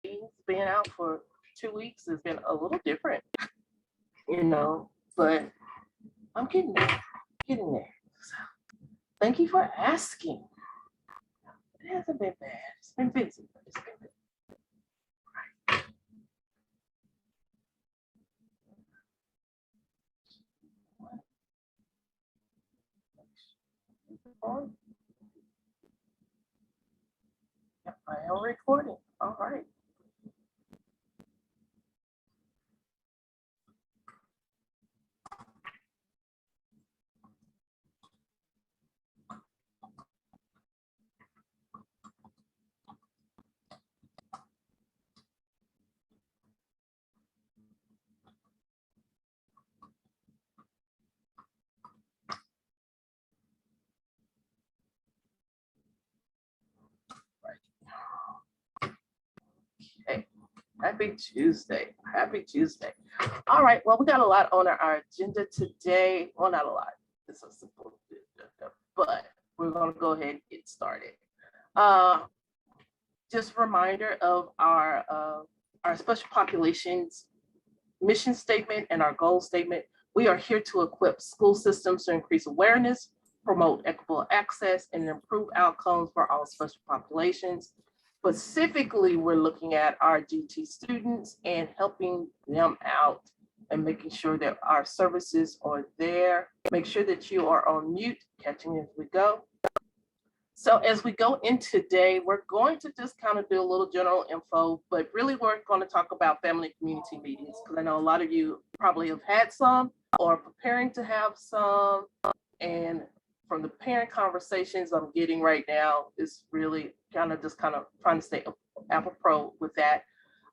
being out for 2 weeks has been a little different, you know, but I'm getting there, getting there. So thank you for asking. It hasn't been bad. It's been busy, but it's been busy. Right. Yep, I am recording. All right. Okay. Happy Tuesday. Happy Tuesday. All right. Well, we got a lot on our agenda today. Well, not a lot. It's a simple agenda, but we're going to go ahead and get started. Just a reminder of our special populations mission statement and our goal statement. We are here to equip school systems to increase awareness, promote equitable access, and improve outcomes for all special populations. Specifically, we're looking at our GT students and helping them out and making sure that our services are there. Make sure that you are on mute, catching as we go. So as we go in today, we're going to just kind of do a little general info, but really we're going to talk about family and community meetings, because I know a lot of you probably have had some or preparing to have some. And from the parent conversations I'm getting right now, is really kind of trying to stay apropos with that.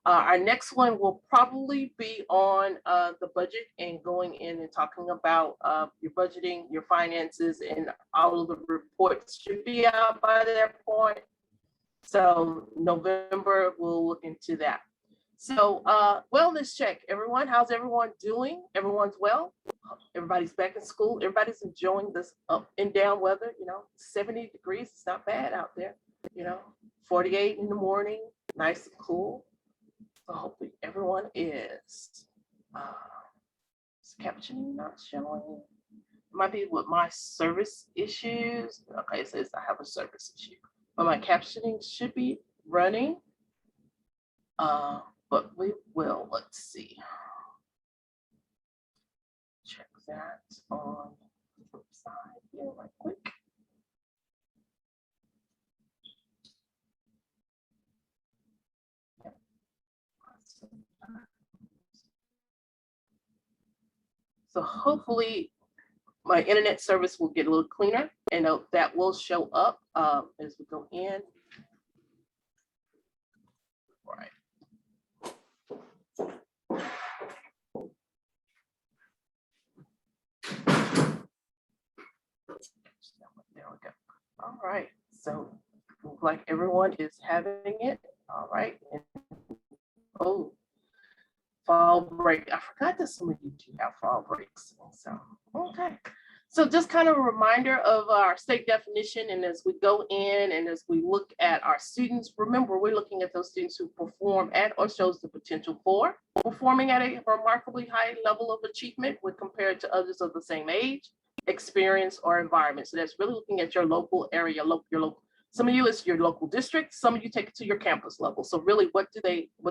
Our next one will probably be on the budget and going in and talking about your budgeting, your finances, and all of the reports should be out by that point. So November, we'll look into that. So wellness check, everyone. How's everyone doing? Everyone's well? Everybody's back in school. Everybody's enjoying this up and down weather. 70 degrees. It's not bad out there. 48 in the morning, nice and cool. So hopefully everyone is. Captioning not showing. Might be with my service issues. Okay, it says I have a service issue, but my captioning should be running. But we will. Let's see. Check that on the side here right quick. So hopefully my internet service will get a little cleaner, and that will show up as we go in. Right. There we go. All right. So looks like everyone is having it. All right. And, oh, fall break. I forgot that some of you do have fall breaks. So, okay. So just kind of a reminder of our state definition. And as we go in and as we look at our students, remember, we're looking at those students who perform at or shows the potential for performing at a remarkably high level of achievement when compared to others of the same age, experience, or environment. So that's really looking at your local area, your local. Some of you is your local district. Some of you take it to your campus level. So really, what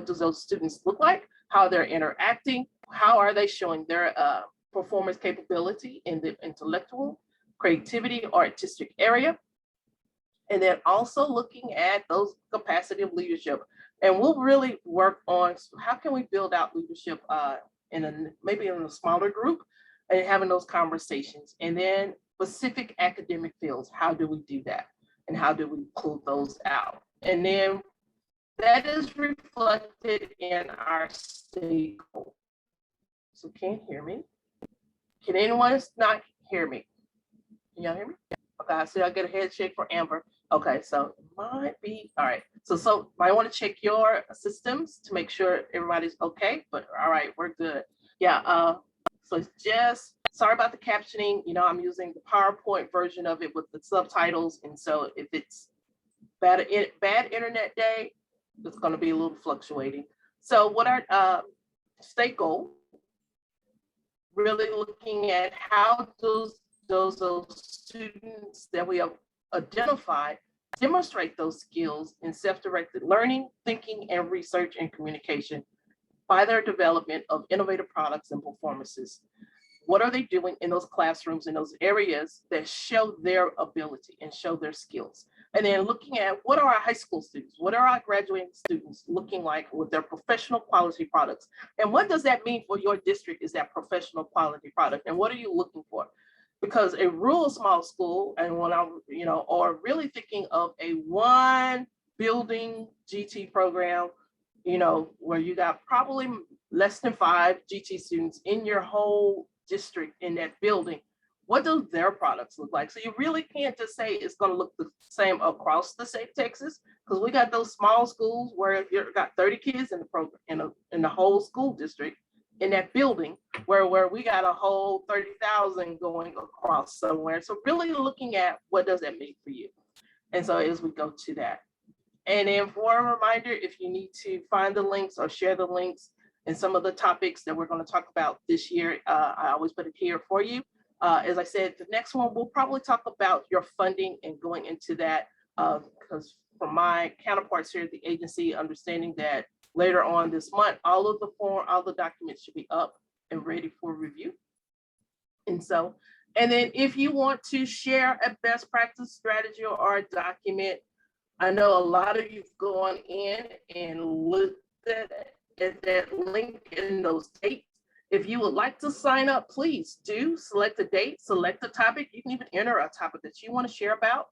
does those students look like? How they're interacting? How are they showing their performance capability in the intellectual, creativity, or artistic area? And then also looking at those capacity of leadership. And we'll really work on how can we build out leadership maybe in a smaller group and having those conversations. And then specific academic fields, how do we do that? And how do we pull those out? And then that is reflected in our state goal. So can't hear me. Can anyone not hear me? Can y'all hear me? Okay, I see I get a head shake for Amber. Okay, so it might be, all right. So I want to check your systems to make sure everybody's okay, but all right, we're good. Yeah, so it's just, sorry about the captioning. I'm using the PowerPoint version of it with the subtitles. And so if it's bad internet day, it's going to be a little fluctuating. So what our state goal, really looking at how those students that we have identified demonstrate those skills in self-directed learning, thinking, and research and communication by their development of innovative products and performances. What are they doing in those classrooms, in those areas that show their ability and show their skills? And then looking at what are our high school students, what are our graduating students looking like with their professional quality products? And what does that mean for your district is that professional quality product? And what are you looking for? Because a rural small school, and when I'm, or really thinking of a one building GT program, where you got probably less than 5 GT students in your whole district in that building, what do their products look like? So you really can't just say it's going to look the same across the state of Texas, because we got those small schools where you've got 30 kids in the program, in the whole school district, in that building, where we got a whole 30,000 going across somewhere. So really looking at what does that mean for you? And so as we go to that. And then for a reminder, if you need to find the links or share the links and some of the topics that we're going to talk about this year, I always put it here for you. As I said, the next one, we'll probably talk about your funding and going into that, because from my counterparts here at the agency, understanding that later on this month, all the documents should be up and ready for review. And then if you want to share a best practice strategy or a document, I know a lot of you've gone in and looked at that link in those dates. If you would like to sign up, please do select a date, select a topic. You can even enter a topic that you want to share about.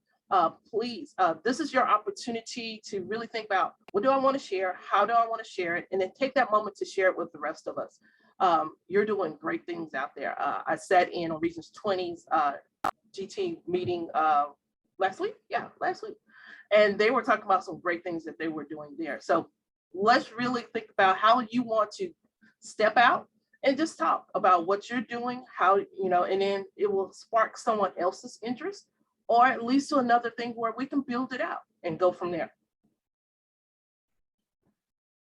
Please, this is your opportunity to really think about, what do I want to share? How do I want to share it? And then take that moment to share it with the rest of us. You're doing great things out there. I sat in on Regions 20's GT meeting last week. And they were talking about some great things that they were doing there. So let's really think about how you want to step out and just talk about what you're doing, how, and then it will spark someone else's interest, or at least to another thing where we can build it out and go from there.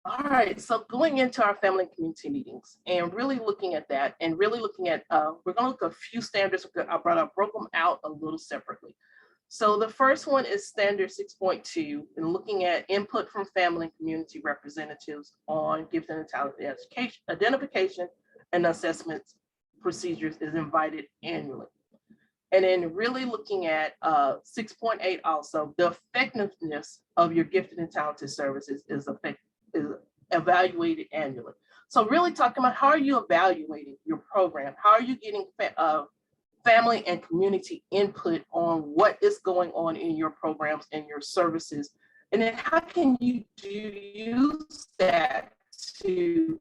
All right, so going into our family and community meetings and really looking at that and really looking at, we're gonna look at a few standards. I broke them out a little separately. So the first one is standard 6.2, and looking at input from family and community representatives on gifted and talented education, identification and assessment procedures is invited annually. And then really looking at 6.8 also, the effectiveness of your gifted and talented services is evaluated annually. So really talking about how are you evaluating your program? How are you getting family and community input on what is going on in your programs and your services? And then how can you use that to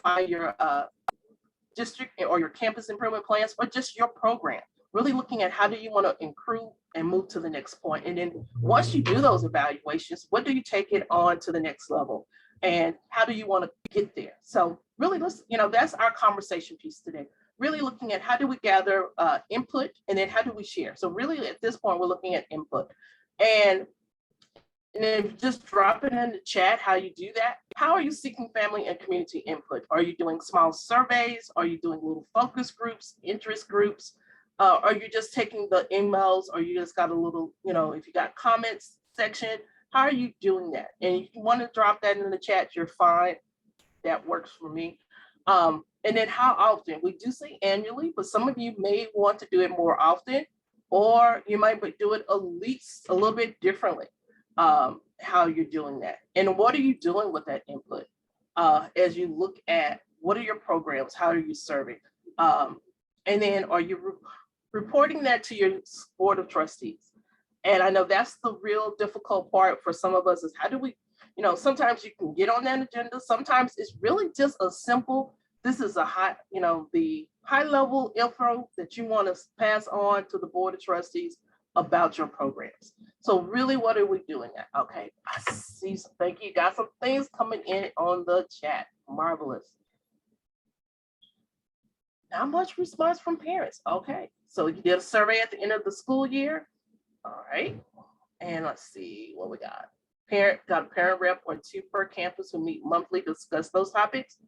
find your district or your campus improvement plans, or just your program? Really looking at how do you want to improve and move to the next point. And then once you do those evaluations, what do you take it on to the next level? And how do you want to get there? So really, that's our conversation piece today. Really looking at how do we gather input, and then how do we share? So really at this point, we're looking at input. And then just drop it in the chat how you do that. How are you seeking family and community input? Are you doing small surveys? Are you doing little focus groups, interest groups? Are you just taking the emails, or you just got a little, if you got comments section, how are you doing that? And if you want to drop that in the chat, you're fine. That works for me. And then how often? We do say annually, but some of you may want to do it more often, or you might do it at least a little bit differently, how you're doing that. And what are you doing with that input? As you look at what are your programs, how are you serving? And then are you reporting that to your board of trustees? And I know that's the real difficult part for some of us, is how do we, sometimes you can get on that agenda. Sometimes it's really just a simple, this is a high, the high level info that you want to pass on to the board of trustees about your programs. So really, what are we doing? Okay, I see. Thank you. Got some things coming in on the chat. Marvelous. Not much response from parents. Okay, so you did a survey at the end of the school year. All right, and let's see what we got. got a parent rep or two per campus who meet monthly to discuss those topics.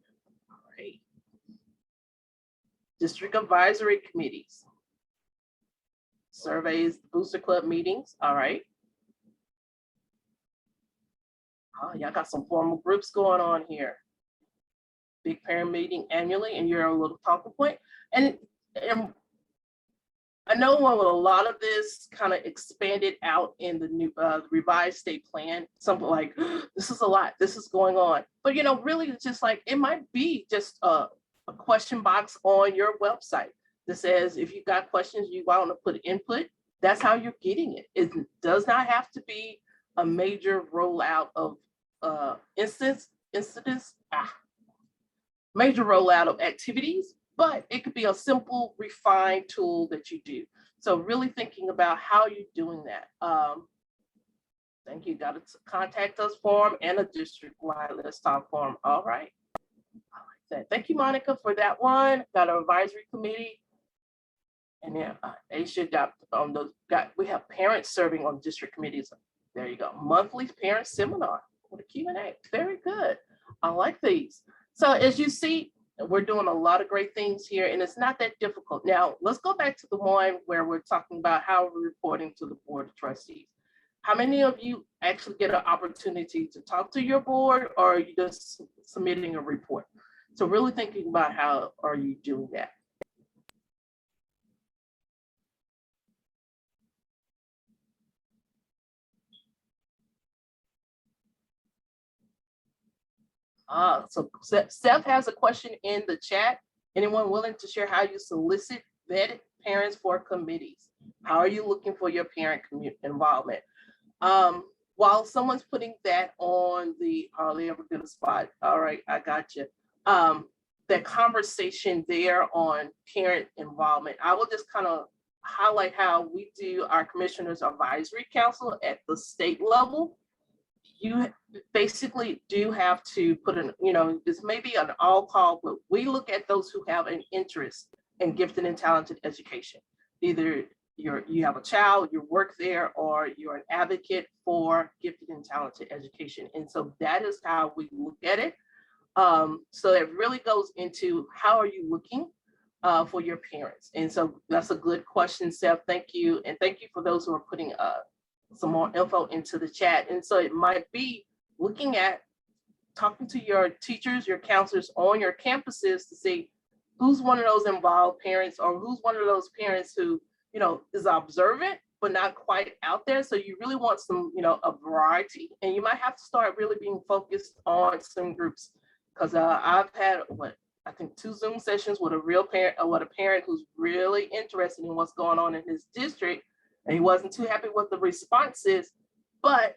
All right. District advisory committees. Surveys, booster club meetings. All right. Oh, y'all got some formal groups going on here. Big parent meeting annually, and you're a little talking point. And I know when a lot of this kind of expanded out in the new revised state plan, something like, this is a lot, this is going on. But, you know, really it's just like, it might be just a question box on your website that says, if you got questions, you want to put input, that's how you're getting it. It does not have to be a major rollout of major rollout of activities, but it could be a simple refined tool that you do. So really thinking about how you're doing that. Thank you. Got a contact us form and a district-wide Let's Talk form. All right. I like that. Thank you, Monica, for that one. Got an advisory committee. And then Aisha we have parents serving on district committees. There you go. Monthly parent seminar with a Q&A. Very good. I like these. So as you see, we're doing a lot of great things here, and it's not that difficult. Now, let's go back to the one where we're talking about how we're reporting to the Board of Trustees. How many of you actually get an opportunity to talk to your board, or are you just submitting a report? So really thinking about how are you doing that? So Seth has a question in the chat. Anyone willing to share how you solicit vetted parents for committees? How are you looking for your parent involvement? While someone's putting that on the hardly ever good spot. All right, I got you. That conversation there on parent involvement, I will just kind of highlight how we do our Commissioners Advisory Council at the state level. You basically do have to put in, you know, this may be an all call, but we look at those who have an interest in gifted and talented education. Either you have a child, you work there, or you're an advocate for gifted and talented education. And so that is how we look at it. So it really goes into how are you looking for your parents? And so that's a good question, Seth. Thank you. And thank you for those who are putting some more info into the chat. And so it might be looking at talking to your teachers, your counselors on your campuses to see who's one of those involved parents, or who's one of those parents who, you know, is observant, but not quite out there. So you really want some, you know, a variety, and you might have to start really being focused on some groups. Because I've had, I think 2 Zoom sessions with a real parent, with a parent who's really interested in what's going on in his district, and he wasn't too happy with the responses, but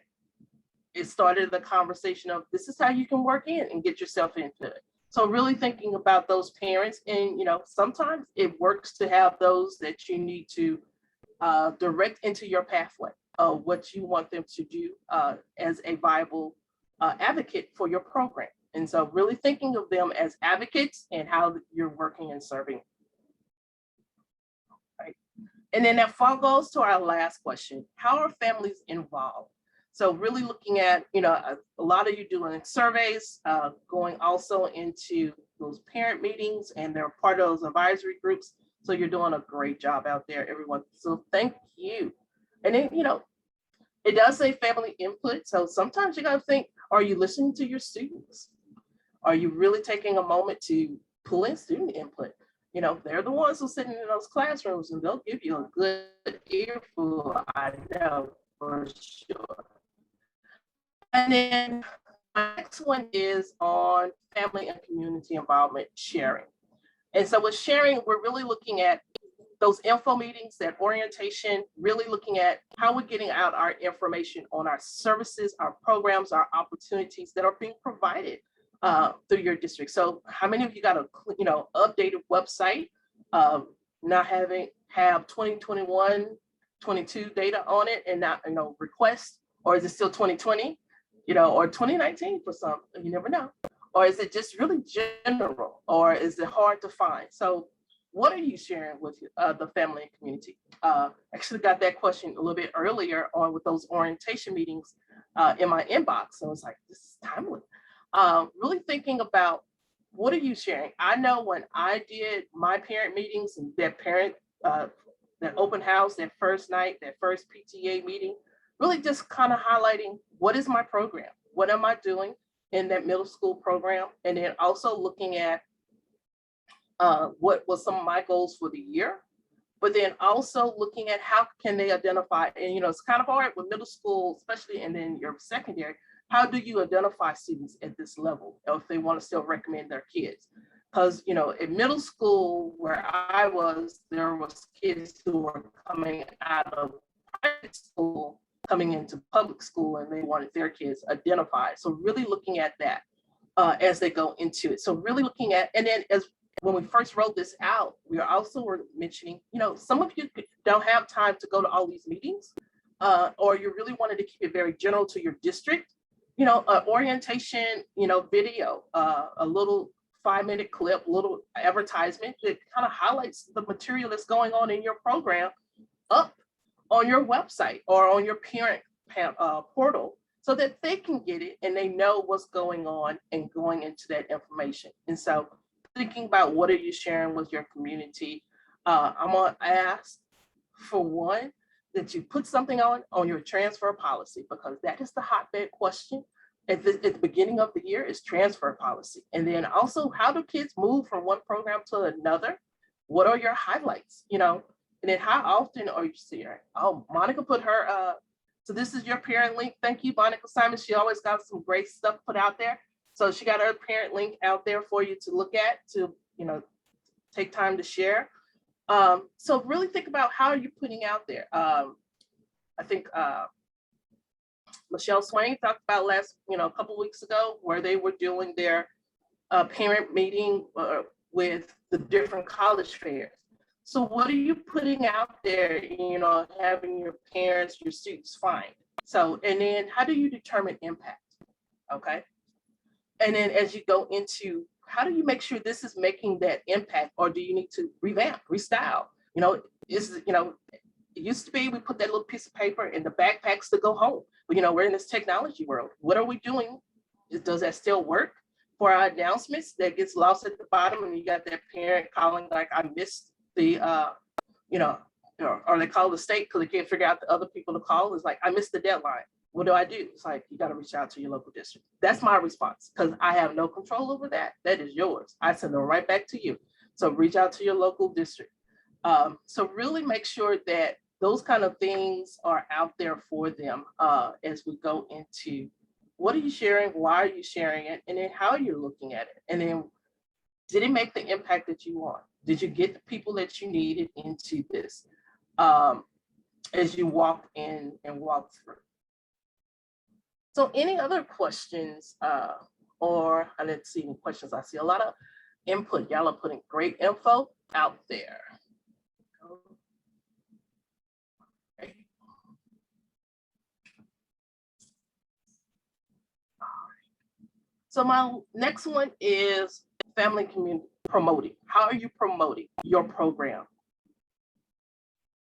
it started the conversation of this is how you can work in and get yourself into it. So really thinking about those parents, and you know, sometimes it works to have those that you need to direct into your pathway of what you want them to do as a viable advocate for your program. And so really thinking of them as advocates and how you're working and serving. Right. And then that goes to our last question. How are families involved? So really looking at, you know, a lot of you doing surveys, going also into those parent meetings, and they're part of those advisory groups. So you're doing a great job out there, everyone. So thank you. And then, you know, it does say family input. So sometimes you got to think, are you listening to your students? Are you really taking a moment to pull in student input? You know, they're the ones who are sitting in those classrooms, and they'll give you a good earful, I know for sure. And then my next one is on family and community involvement sharing. And so with sharing, we're really looking at those info meetings, that orientation, really looking at how we're getting out our information on our services, our programs, our opportunities that are being provided through your district. So how many of you got a, you know, updated website, not have 2021, 22 data on it and not, you know, requests, or is it still 2020, you know, or 2019 for some, you never know. Or is it just really general, or is it hard to find? So what are you sharing with the family and community? Actually got that question a little bit earlier on with those orientation meetings. in my inbox. So it's like, this is timely. Really thinking about what are you sharing? I know when I did my parent meetings and that open house, that first night, that first PTA meeting, really just kind of highlighting what is my program? What am I doing in that middle school program? And then also looking at what was some of my goals for the year, but then also looking at how can they identify, and it's kind of hard with middle school, especially, and then your secondary, how do you identify students at this level if they want to still recommend their kids? Because, in middle school where I was, there was kids who were coming out of private school, coming into public school, and they wanted their kids identified. So really looking at that as they go into it. So really looking at, and then when we first wrote this out, we also were mentioning, some of you don't have time to go to all these meetings, or you really wanted to keep it very general to your district, orientation, video, a little 5-minute clip, little advertisement that kind of highlights the material that's going on in your program up on your website or on your parent portal so that they can get it and they know what's going on and going into that information. And so thinking about what are you sharing with your community, I'm gonna ask for one, that you put something on your transfer policy, because that is the hotbed question at the beginning of the year is transfer policy. And then also, how do kids move from one program to another? What are your highlights, and then how often are you sharing? Oh, Monica put her, so this is your parent link. Thank you, Monica Simon. She always got some great stuff put out there. So she got her parent link out there for you to look at, to, take time to share. So really think about how are you putting out there. I think Michelle Swain talked about a couple of weeks ago, where they were doing their parent meeting with the different college fairs. So what are you putting out there, having your parents, your students find? So, and then how do you determine impact? Okay. And then as you go into, how do you make sure this is making that impact, or do you need to revamp, restyle? It used to be we put that little piece of paper in the backpacks to go home. But we're in this technology world. What are we doing? Does that still work for our announcements that gets lost at the bottom, and you got that parent calling like, I missed the, or they call the state because they can't figure out the other people to call. It's like, I missed the deadline. What do I do? It's like, you got to reach out to your local district. That's my response, because I have no control over that. That is yours. I send them right back to you. So reach out to your local district. So really make sure that those kind of things are out there for them as we go into what are you sharing, why are you sharing it, and then how you're looking at it. And then, did it make the impact that you want? Did you get the people that you needed into this as you walk in and walk through? So any other questions or let's see any questions? I see a lot of input. Y'all are putting great info out there. Okay. All right. So my next one is family community promoting. How are you promoting your program?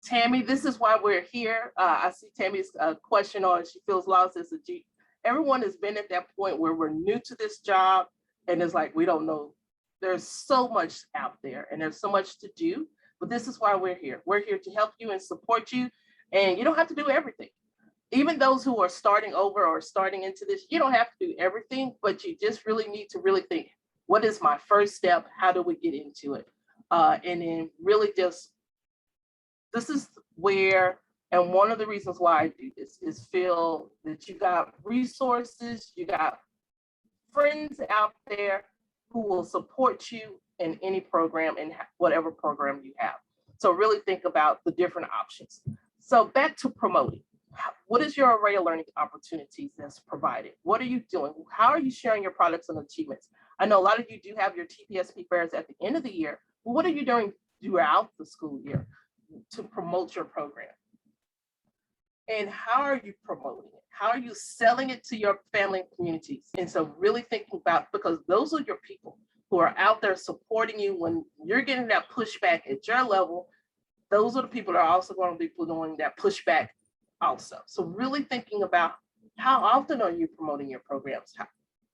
Tammy, this is why we're here. I see Tammy's question on, she feels lost as a G. Everyone has been at that point where we're new to this job and it's like, we don't know. There's so much out there and there's so much to do, but this is why we're here. We're here to help you and support you, and you don't have to do everything. Even those who are starting over or starting into this, you don't have to do everything, but you just really need to really think, what is my first step? How do we get into it? And then really just, this is where, and one of the reasons why I do this is feel that you got resources, you got friends out there who will support you in any program and whatever program you have. So really think about the different options. So back to promoting. What is your array of learning opportunities that's provided? What are you doing? How are you sharing your products and achievements? I know a lot of you do have your TPSP fairs at the end of the year, but what are you doing throughout the school year to promote your program? And how are you promoting it? How are you selling it to your family and communities? And so really thinking about, because those are your people who are out there supporting you when you're getting that pushback at your level. Those are the people that are also going to be doing that pushback also. So really thinking about how often are you promoting your programs?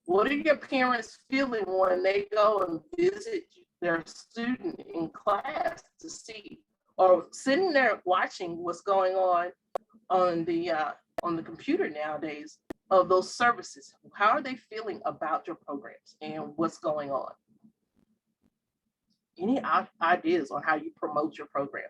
What are your parents feeling when they go and visit their student in class to see, or sitting there watching what's going on the computer nowadays of those services? How are they feeling about your programs and what's going on? Any ideas on how you promote your program?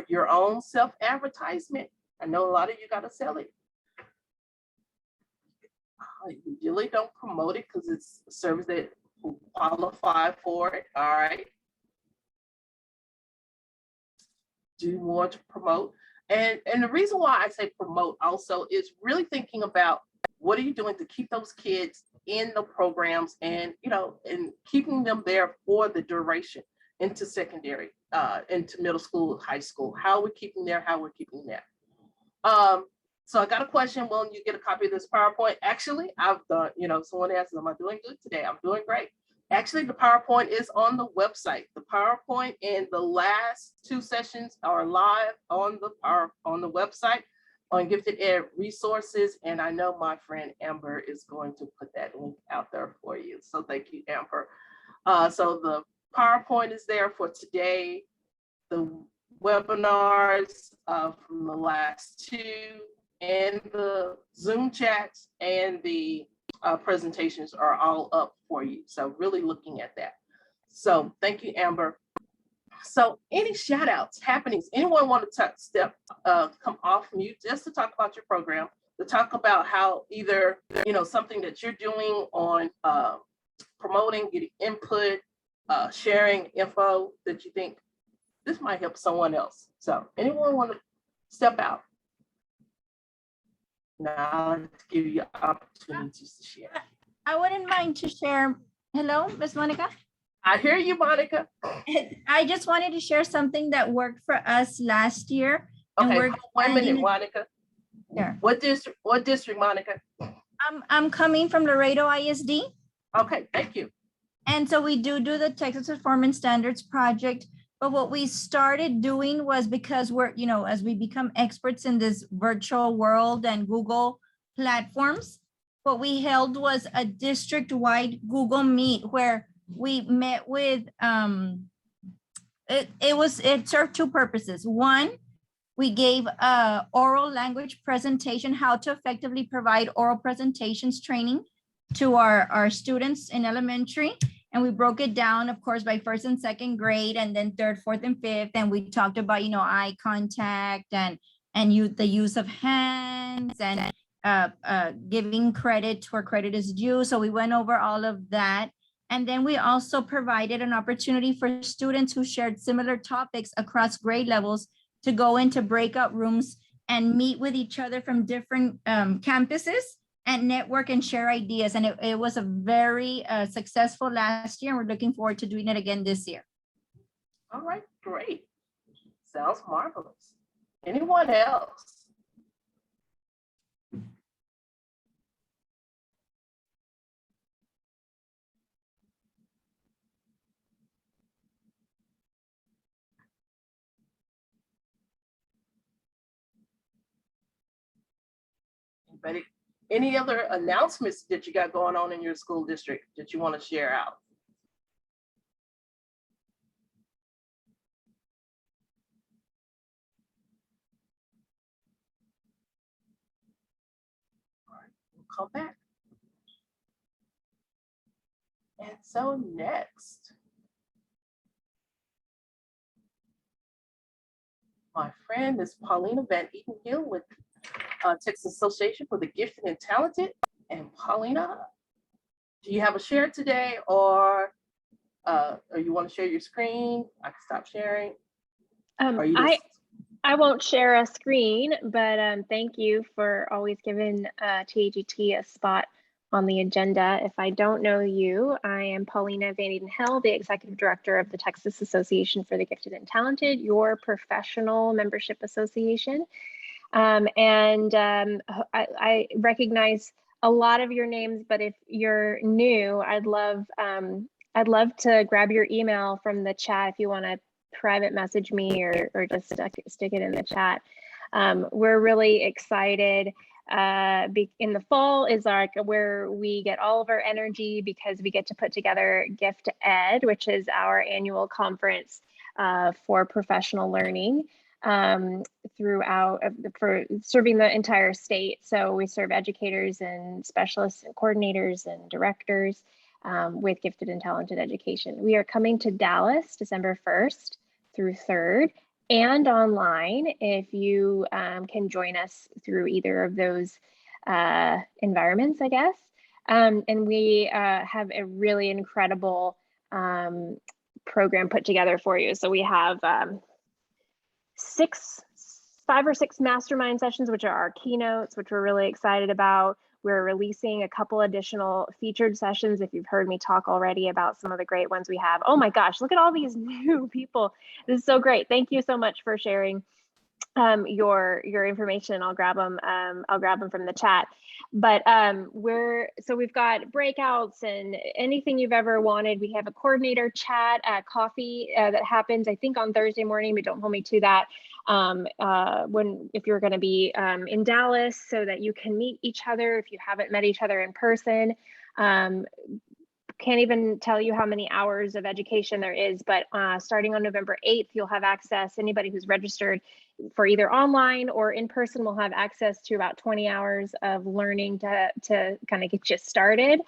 Your own self-advertisement. I know a lot of you got to sell it. You really don't promote it because it's a service that will qualify for it. All right. Do more to promote. And the reason why I say promote also is really thinking about what are you doing to keep those kids in the programs, and and keeping them there for the duration into secondary, into middle school, high school. How are we keeping there? How we're keeping there? So I got a question. Will you get a copy of this PowerPoint? Actually, I've done, someone asked, am I doing good today? I'm doing great. Actually, the PowerPoint is on the website. The PowerPoint and the last 2 sessions are live on the website on Gifted Ed Resources. And I know my friend Amber is going to put that link out there for you. So thank you, Amber. So the PowerPoint is there for today. The webinars from the last 2, and the Zoom chats and the presentations are all up for you. So really looking at that. So thank you, Amber. So any shout outs, happenings, anyone want to come off mute just to talk about your program, to talk about how either, something that you're doing on promoting, getting input, sharing info that you think this might help someone else. So anyone want to step out? Now let's give you opportunities to share. I wouldn't mind to share. Hello, Ms. Monica. I hear you, Monica. I just wanted to share something that worked for us last year. Okay, wait a minute, Monica. Sure. What district, Monica? I'm coming from Laredo ISD. Okay, thank you. And so we do the Texas Performance Standards Project. But what we started doing was, because we're, as we become experts in this virtual world and Google platforms, what we held was a district-wide Google Meet where we met with, it served 2 purposes. One, we gave a oral language presentation, how to effectively provide oral presentations training to our students in elementary. And we broke it down, of course, by 1st and 2nd grade, and then 3rd, 4th, and 5th. And we talked about, eye contact and the use of hands and giving credit where credit is due. So we went over all of that. And then we also provided an opportunity for students who shared similar topics across grade levels to go into breakout rooms and meet with each other from different campuses and network and share ideas. And it was a very successful last year. And we're looking forward to doing it again this year. All right, great. Sounds marvelous. Anyone else? Anybody? Any other announcements that you got going on in your school district that you want to share out? All right, we'll come back. And so next, my friend is Paulina Van Eaton Hill with Texas Association for the Gifted and Talented. And Paulina, do you have a share today, or you want to share your screen? I can stop sharing. I won't share a screen, but thank you for always giving TAGT a spot on the agenda. If I don't know you, I am Paulina Van Eden Hill, the Executive Director of the Texas Association for the Gifted and Talented, your professional membership association. I recognize a lot of your names, but if you're new, I'd love to grab your email from the chat if you want to private message me or just stick it in the chat. We're really excited. In the fall is like where we get all of our energy because we get to put together Gift Ed, which is our annual conference for professional learning throughout for serving the entire state. So we serve educators and specialists and coordinators and directors with gifted and talented education. We are coming to Dallas December 1st through 3rd and online if you can join us through either of those environments, I guess. And we have a really incredible program put together for you. So we have 5 or 6 mastermind sessions, which are our keynotes, which we're really excited about. We're releasing a couple additional featured sessions. If you've heard me talk already about some of the great ones we have. Oh my gosh, look at all these new people. This is so great. Thank you so much for sharing your information. I'll grab them from the chat. But we've got breakouts and anything you've ever wanted. We have a coordinator chat coffee that happens, I think, on Thursday morning, but don't hold me to that. If you're going to be in Dallas, so that you can meet each other if you haven't met each other in person. Can't even tell you how many hours of education there is, but starting on November 8th, you'll have access. Anybody who's registered for either online or in person will have access to about 20 hours of learning to kind of get you started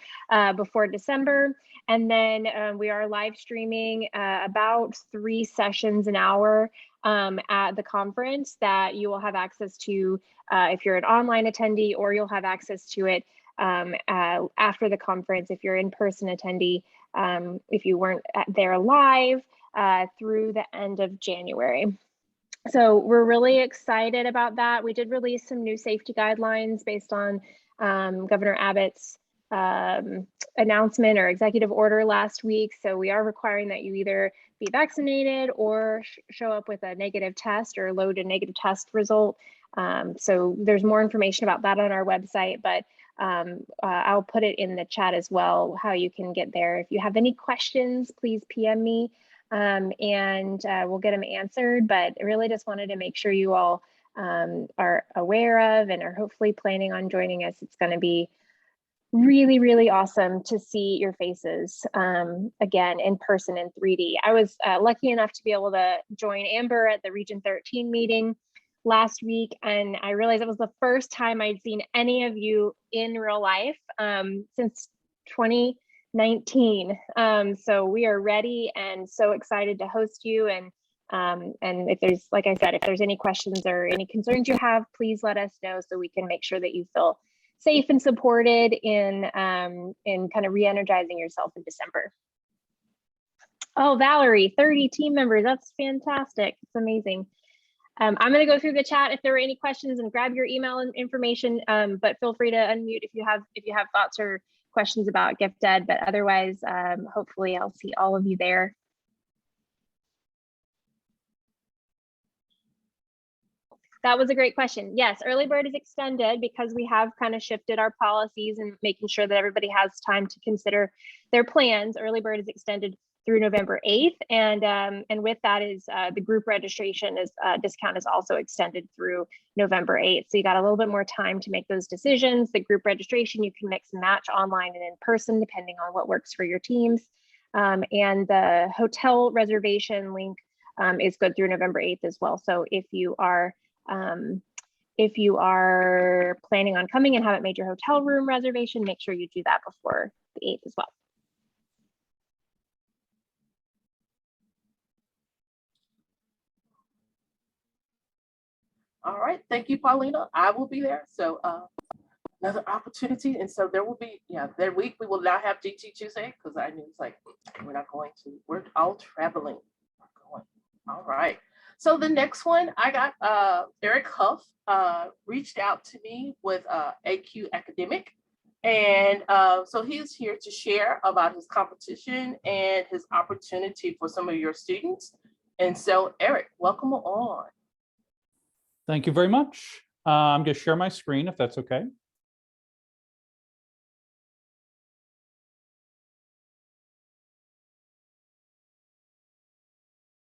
before December. And then we are live streaming about 3 sessions an hour at the conference that you will have access to if you're an online attendee, or you'll have access to it after the conference if you're in-person attendee, if you weren't there live through the end of January. So we're really excited about that. We did release some new safety guidelines based on Governor Abbott's announcement or executive order last week. So we are requiring that you either be vaccinated or show up with a negative test or load a negative test result. So there's more information about that on our website, but I'll put it in the chat as well, how you can get there. If you have any questions, please PM me and we'll get them answered. But I really just wanted to make sure you all are aware of and are hopefully planning on joining us. It's going to be really, really awesome to see your faces again in person in 3D. I was lucky enough to be able to join Amber at the Region 13 meeting last week, and I realized it was the first time I'd seen any of you in real life since 2019. So we are ready and so excited to host you. And if there's, like I said, if there's any questions or any concerns you have, please let us know so we can make sure that you feel safe and supported in kind of re-energizing yourself in December. Oh, Valerie, 30 team members. That's fantastic. It's amazing. I'm going to go through the chat if there are any questions and grab your email and information, but feel free to unmute if you have thoughts or questions about Gift Ed, but otherwise, hopefully I'll see all of you there. That was a great question. Yes, early bird is extended because we have kind of shifted our policies and making sure that everybody has time to consider their plans. Early bird is extended through November 8th. And with that is the group registration discount is also extended through November 8th. So you got a little bit more time to make those decisions. The group registration, you can mix and match online and in person, depending on what works for your teams. And the hotel reservation link is good through November 8th as well. So if you are planning on coming and haven't made your hotel room reservation, make sure you do that before the 8th as well. All right, thank you, Paulina. I will be there. So another opportunity. And so there will be, that week we will not have GT Tuesday because I knew it's like, we're all traveling. All right. So the next one, I got Eric Huff reached out to me with AQ Academic. And so he's here to share about his competition and his opportunity for some of your students. And so Eric, welcome on. Thank you very much. I'm going to share my screen if that's okay.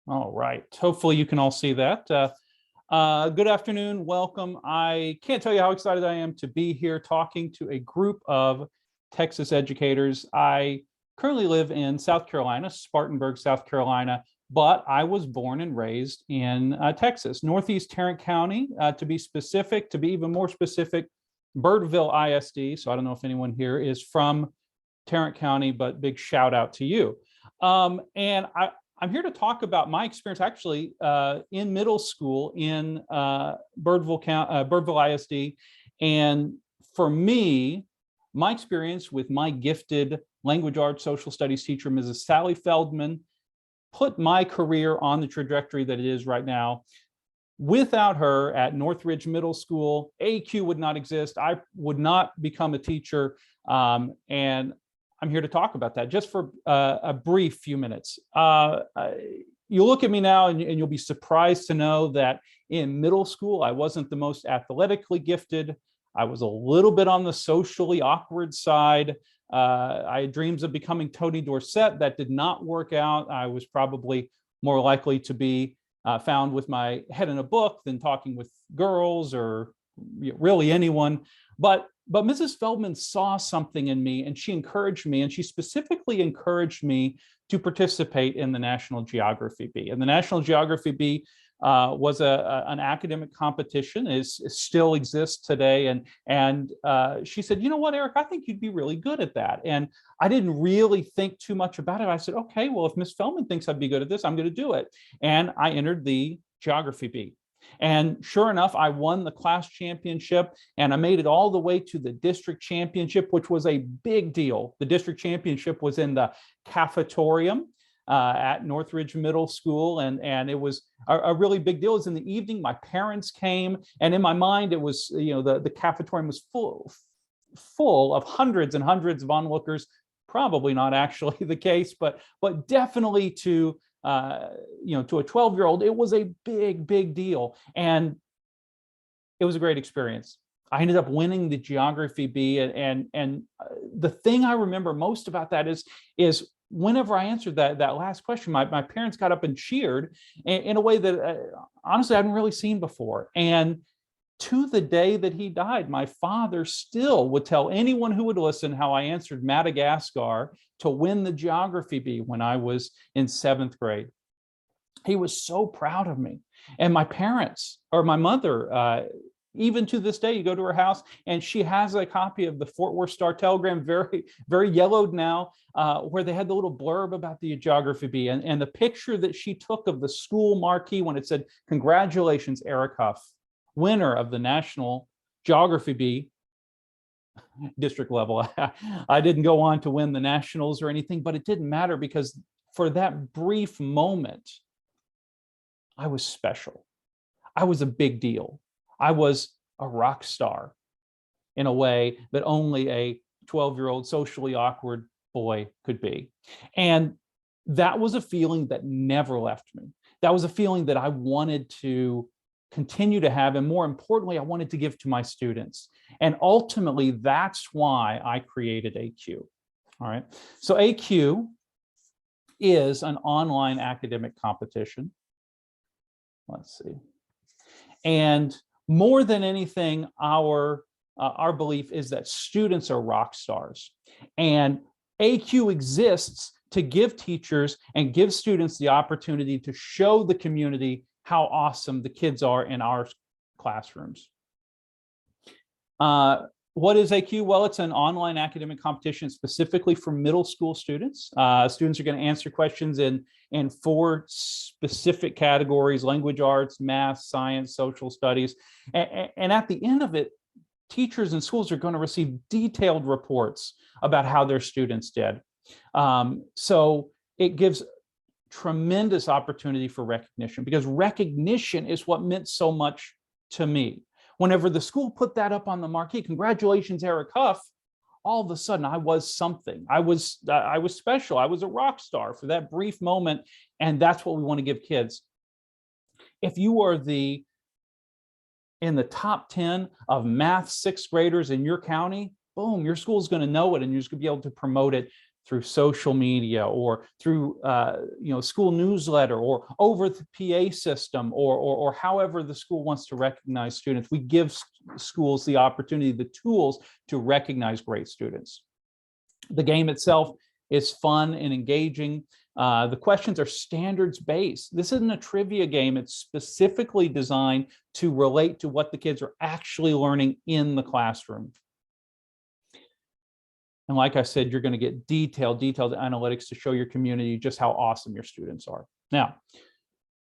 All right. Hopefully you can all see that. Good afternoon. Welcome. I can't tell you how excited I am to be here talking to a group of Texas educators. I currently live in South Carolina, Spartanburg, South Carolina, but I was born and raised in Texas, Northeast Tarrant County, to be specific, to be even more specific, Birdville ISD. So I don't know if anyone here is from Tarrant County, but big shout out to you. And I'm here to talk about my experience actually in middle school in Birdville ISD. And for me, my experience with my gifted language arts social studies teacher, Mrs. Sally Feldman, put my career on the trajectory that it is right now. Without her at Northridge Middle School, AQ would not exist. I would not become a teacher. And I'm here to talk about that just for a brief few minutes. You look at me now and you'll be surprised to know that in middle school, I wasn't the most athletically gifted. I was a little bit on the socially awkward side. I had dreams of becoming Tony Dorsett. That did not work out. I was probably more likely to be found with my head in a book than talking with girls or really anyone. But Mrs. Feldman saw something in me and she encouraged me, and she specifically encouraged me to participate in the National Geography Bee. And the National Geography Bee was an academic competition, it still exists today. And she said, you know what, Eric, I think you'd be really good at that. And I didn't really think too much about it. I said, okay, well, if Miss Feldman thinks I'd be good at this, I'm going to do it. And I entered the Geography Bee. And sure enough, I won the class championship and I made it all the way to the district championship, which was a big deal. The district championship was in the cafetorium at Northridge Middle School. And it was a really big deal. It was in the evening. My parents came, and in my mind, it was, the cafetorium was full of hundreds and hundreds of onlookers. Probably not actually the case, but definitely to to a 12-year-old, it was a big deal. And it was a great experience. I ended up winning the Geography Bee. And the thing I remember most about that is whenever I answered that last question, my parents got up and cheered in a way that honestly I hadn't really seen before. And to the day that he died, my father still would tell anyone who would listen how I answered Madagascar to win the Geography Bee when I was in 7th grade. He was so proud of me. And my parents, or my mother, even to this day, you go to her house and she has a copy of the Fort Worth Star Telegram, very yellowed now, where they had the little blurb about the Geography Bee and the picture that she took of the school marquee when it said, "Congratulations, Eric Huff, winner of the National Geography Bee," district level. I didn't go on to win the nationals or anything, but it didn't matter because for that brief moment, I was special. I was a big deal. I was a rock star in a way that only a 12-year-old socially awkward boy could be. And that was a feeling that never left me. That was a feeling that I wanted to continue to have, and more importantly, I wanted to give to my students. And ultimately, that's why I created AQ. All right. So AQ is an online academic competition. Let's see. And more than anything, our belief is that students are rock stars. And AQ exists to give teachers and give students the opportunity to show the community how awesome the kids are in our classrooms. What is AQ? Well, it's an online academic competition specifically for middle school students. Students are going to answer questions in 4 specific categories: language arts, math, science, social studies. And at the end of it, teachers and schools are going to receive detailed reports about how their students did. So it gives tremendous opportunity for recognition, because recognition is what meant so much to me. Whenever the school put that up on the marquee, "Congratulations, Eric Huff," all of a sudden I was something. I was special. I was a rock star for that brief moment. And that's what we want to give kids. If you are in the top 10 of math 6th graders in your county, boom, your school is going to know it, and you're just going to be able to promote it through social media or through school newsletter or over the PA system or however the school wants to recognize students. We give schools the opportunity, the tools to recognize great students. The game itself is fun and engaging. The questions are standards based. This isn't a trivia game. It's specifically designed to relate to what the kids are actually learning in the classroom. And like I said, you're going to get detailed analytics to show your community just how awesome your students are. Now,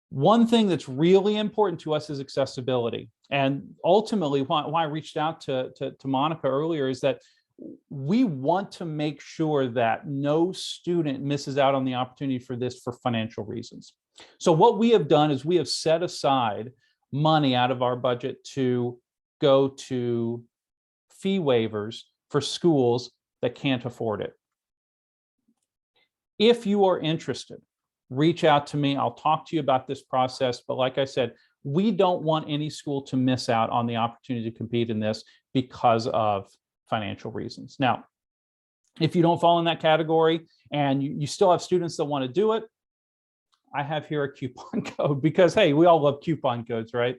one thing that's really important to us is accessibility. And ultimately, why I reached out to Monica earlier is that we want to make sure that no student misses out on the opportunity for this for financial reasons. So what we have done is we have set aside money out of our budget to go to fee waivers for schools that can't afford it. If you are interested, reach out to me. I'll talk to you about this process. But like I said, we don't want any school to miss out on the opportunity to compete in this because of financial reasons. Now, if you don't fall in that category and you still have students that want to do it, I have here a coupon code because, hey, we all love coupon codes, right?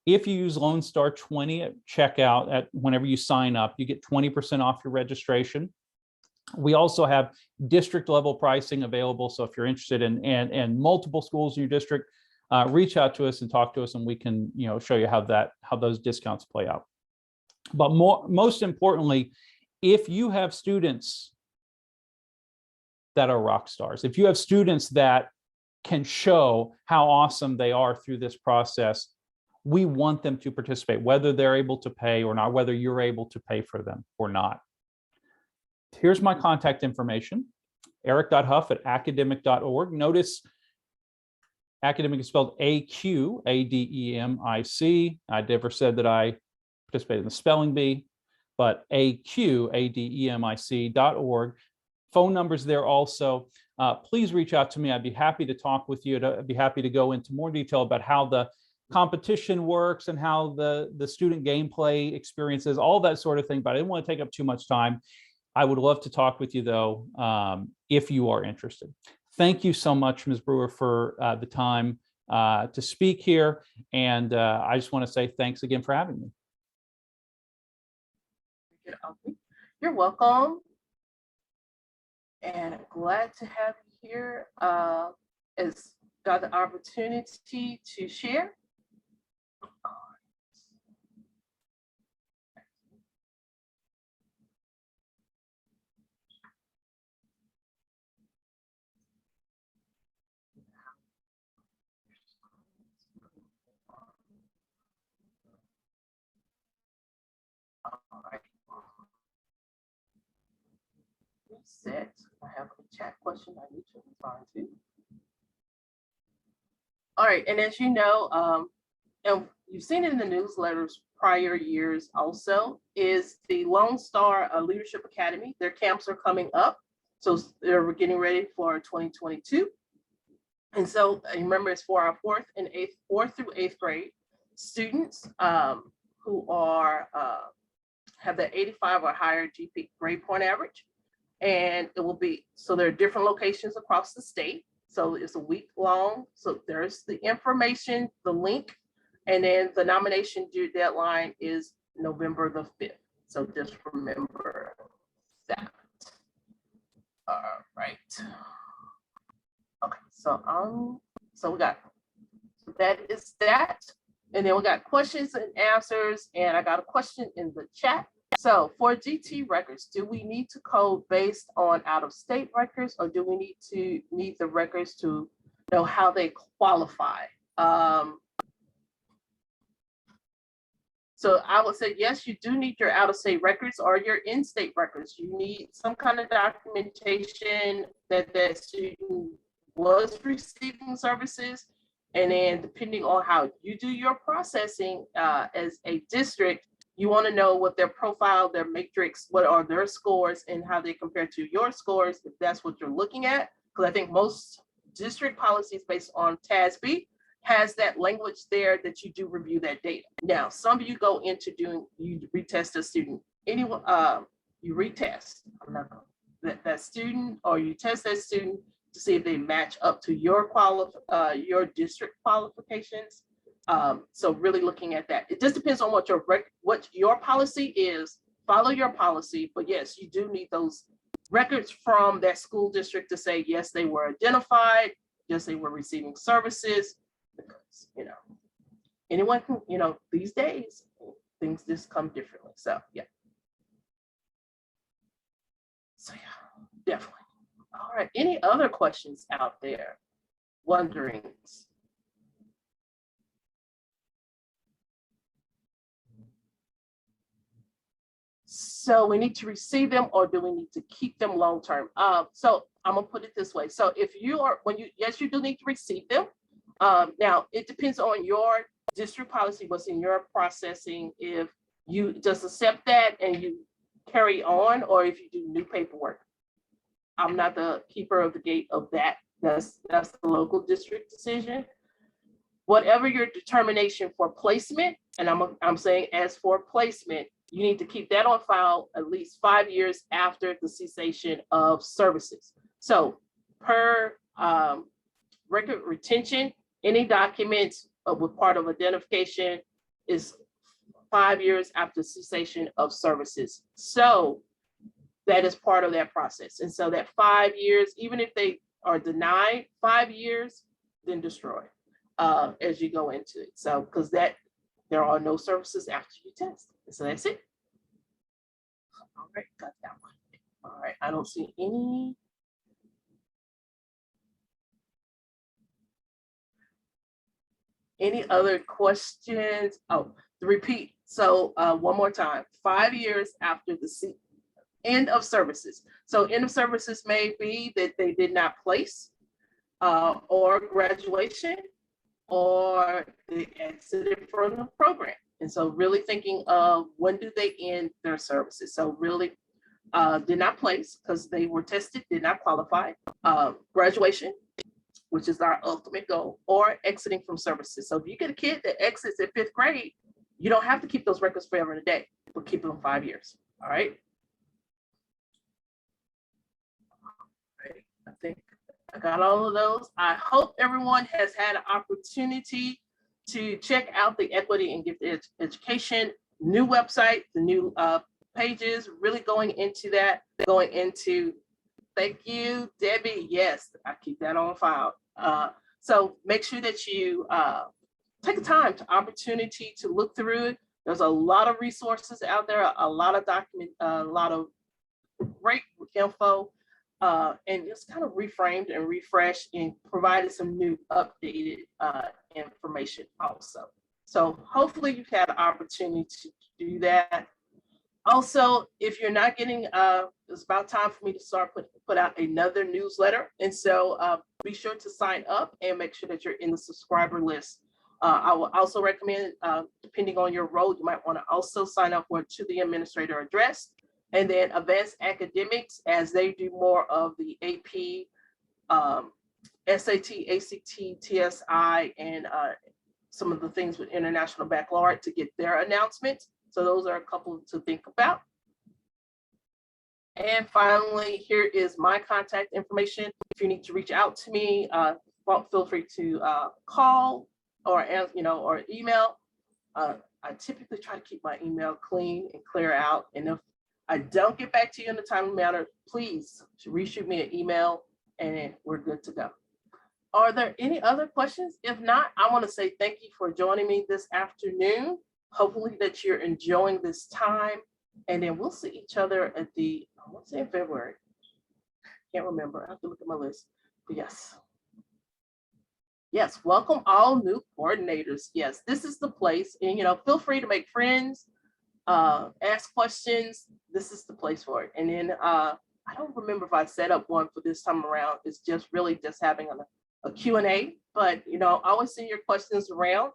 If you use Lone Star 20 at checkout, whenever you sign up, you get 20% off your registration. We also have district level pricing available. So if you're interested in multiple schools in your district, reach out to us and talk to us, and we can show you how those discounts play out. But most importantly, if you have students that are rock stars, if you have students that can show how awesome they are through this process, we want them to participate, whether they're able to pay or not, whether you're able to pay for them or not. Here's my contact information, eric.huff@academic.org. Notice academic is spelled AQADEMIC. I never said that I participated in the spelling bee, but AQADEMIC.org. Phone numbers there also. Please reach out to me. I'd be happy to talk with you. I'd be happy to go into more detail about how the competition works and how the student gameplay experiences, all that sort of thing, but I didn't want to take up too much time. I would love to talk with you though, if you are interested. Thank you so much, Ms. Brewer, for the time to speak here. And I just want to say thanks again for having me. You're welcome. And I'm glad to have you here. As got the opportunity to share. All right. Reset. I have a chat question I need to respond to. All right, and as you know, and you've seen it in the newsletters prior years also, is the Lone Star Leadership Academy. Their camps are coming up. So they're getting ready for 2022. And so remember, it's for our fourth through eighth grade students who are have the 85 or higher GP grade point average. And it will be, so there are different locations across the state. So it's a week long. So there's the information, the link, and then the nomination due deadline is November the 5th. So just remember that. All right. Okay, so we got, so that is that. And then we got questions and answers, and I got a question in the chat. So for GT records, do we need to code based on out-of-state records, or do we need the records to know how they qualify? So I would say, yes, you do need your out-of-state records or your in-state records. You need some kind of documentation that that student was receiving services. And then depending on how you do your processing as a district, you want to know what their profile, their matrix, what are their scores and how they compare to your scores, if that's what you're looking at. Because I think most district policies based on TASB has that language there that you do review that data. Now, some of you go into you retest a student. Anyone, you retest. I'm not going to that student, or you test that student to see if they match up to your district qualifications. So really looking at that. It just depends on what your policy is. Follow your policy, but yes, you do need those records from that school district to say, yes, they were identified, yes, they were receiving services, because, anyone can, these days, things just come differently. So, yeah. So, yeah, definitely. All right. Any other questions out there? Wonderings? So we need to receive them, or do we need to keep them long term? So I'm gonna put it this way. So if you are, yes, you do need to receive them. Now it depends on your district policy, what's in your processing. If you just accept that and you carry on, or if you do new paperwork. I'm not the keeper of the gate of that. That's the local district decision. Whatever your determination for placement, and I'm saying as for placement, you need to keep that on file at least 5 years after the cessation of services. So per record retention, any documents with part of identification is 5 years after cessation of services. So that is part of that process. And so that 5 years, even if they are denied 5 years, then destroy as you go into it. So because there are no services after you test. So that's it. All right, got that one. All right, I don't see any other questions. Oh, the repeat. So one more time, 5 years after the end of services. So end of services may be that they did not place or graduation, or they exited from the program. And so really thinking of when do they end their services. So really did not place because they were tested, did not qualify, graduation, which is our ultimate goal, or exiting from services. So if you get a kid that exits at 5th grade, you don't have to keep those records forever and a day, but keep them 5 years, all right? I think I got all of those. I hope everyone has had an opportunity to check out the Equity and Gifted Education new website, the new pages, really going into that, thank you, Debbie. Yes, I keep that on file. So make sure that you take the time, opportunity to look through it. There's a lot of resources out there, a lot of a lot of great info. And just kind of reframed and refreshed and provided some new updated information also. So hopefully you've had an opportunity to do that. Also, if you're not getting, it's about time for me to start put out another newsletter. And so be sure to sign up and make sure that you're in the subscriber list. I will also recommend, depending on your role, you might want to also sign up for To the Administrator address. And then Advanced Academics, as they do more of the AP, SAT, ACT, TSI, and some of the things with International Baccalaureate to get their announcements. So those are a couple to think about. And finally, here is my contact information. If you need to reach out to me, feel free to call or email. I typically try to keep my email clean and clear out. And if I don't get back to you in a timely manner, please reshoot me an email and we're good to go. Are there any other questions? If not, I want to say thank you for joining me this afternoon. Hopefully that you're enjoying this time, and then we'll see each other at I want to say in February. Can't remember. I have to look at my list. But yes, welcome all new coordinators. Yes, this is the place, and feel free to make friends. Ask questions. This is the place for it. And then I don't remember if I set up one for this time around. It's just really just having a Q&A, but always send your questions around.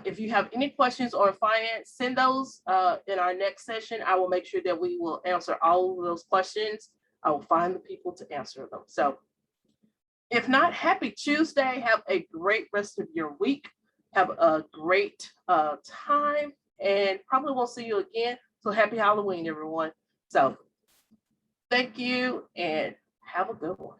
If you have any questions on finance, send those in our next session. I will make sure that we will answer all of those questions. I will find the people to answer them. So if not, happy Tuesday. Have a great rest of your week. Have a great time. And probably won't see you again. So happy Halloween, everyone. So thank you, and have a good one.